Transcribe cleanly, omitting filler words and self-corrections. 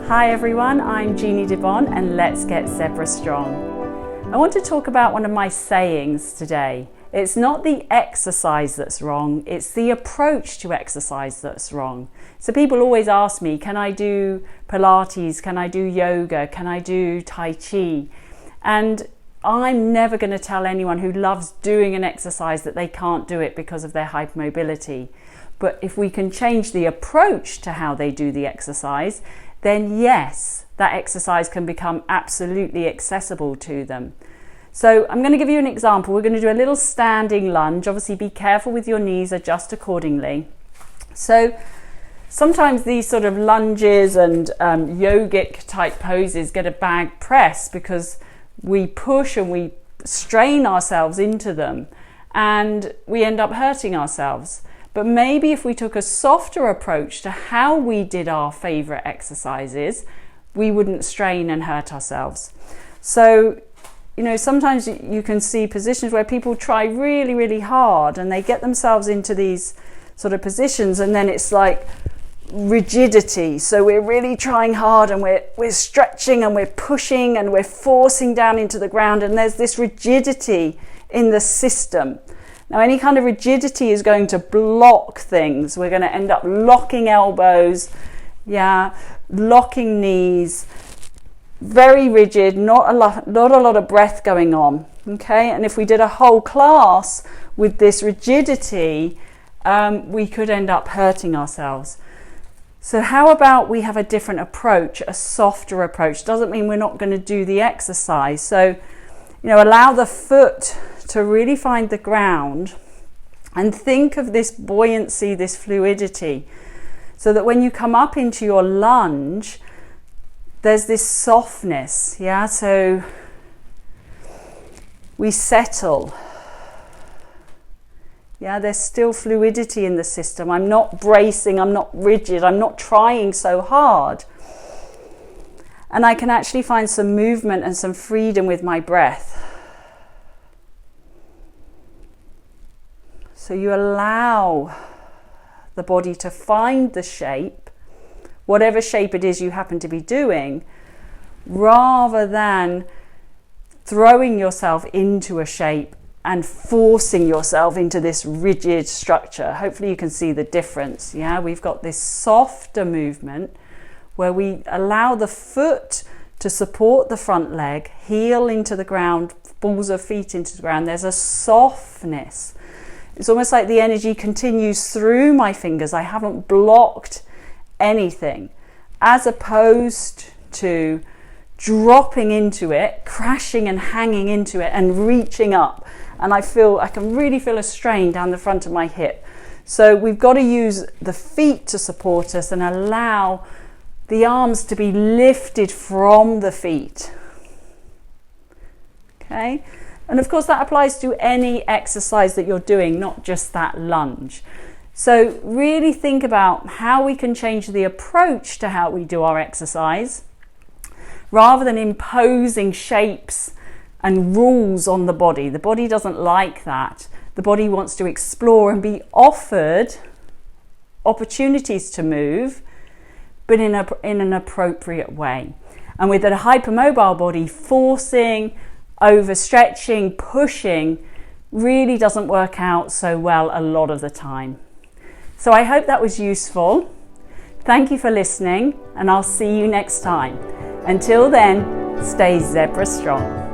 Hi everyone, I'm Jeannie and let's get Zebra strong. I want to talk about one of my sayings today. It's not the exercise that's wrong, it's the approach to exercise that's wrong. So people always ask me, can I do Pilates, can I do yoga, can I do Tai Chi? And I'm never going to tell anyone who loves doing an exercise that they can't do it because of their hypermobility. But if we can change the approach to how they do the exercise, then yes, that exercise can become absolutely accessible to them. So I'm going to give you an example. We're going to do a little standing lunge. Obviously be careful with your knees, adjust accordingly. So sometimes these sort of lunges and yogic type poses get a bad press because we push and we strain ourselves into them and we end up hurting ourselves. But maybe if we took a softer approach to how we did our favourite exercises, we wouldn't strain and hurt ourselves. So, you know, sometimes you can see positions where people try really, really hard and they get themselves into these sort of positions and then it's like rigidity. So we're really trying hard and we're stretching and we're pushing and we're forcing down into the ground and there's this rigidity in the system. Now, any kind of rigidity is going to block things. We're going to end up locking elbows, locking knees, very rigid, not a lot of breath going on, okay? And if we did a whole class with this rigidity, we could end up hurting ourselves. So how about we have a different approach, a softer approach? Doesn't mean we're not going to do the exercise. So, you know, allow the foot to really find the ground and think of this buoyancy, this fluidity, so that when you come up into your lunge, there's this softness, so we settle. There's still fluidity in the system. I'm not bracing, I'm not rigid, I'm not trying so hard. And I can actually find some movement and some freedom with my breath. So you allow the body to find the shape, whatever shape it is you happen to be doing, rather than throwing yourself into a shape and forcing yourself into this rigid structure. Hopefully you can see the difference. We've got this softer movement where we allow the foot to support the front leg, heel into the ground, balls of feet into the ground. There's a softness. It's almost like the energy continues through my fingers. I haven't blocked anything, as opposed to dropping into it, crashing and hanging into it and reaching up. And I can really feel a strain down the front of my hip. So we've got to use the feet to support us and allow the arms to be lifted from the feet. Okay? And of course that applies to any exercise that you're doing, not just that lunge. So really think about how we can change the approach to how we do our exercise, rather than imposing shapes and rules on the body. The body doesn't like that. The body wants to explore and be offered opportunities to move, but in an appropriate way. And with a hypermobile body, forcing, overstretching, pushing really doesn't work out so well a lot of the time. So I hope that was useful. Thank you for listening and I'll see you next time. Until then, stay Zebra strong.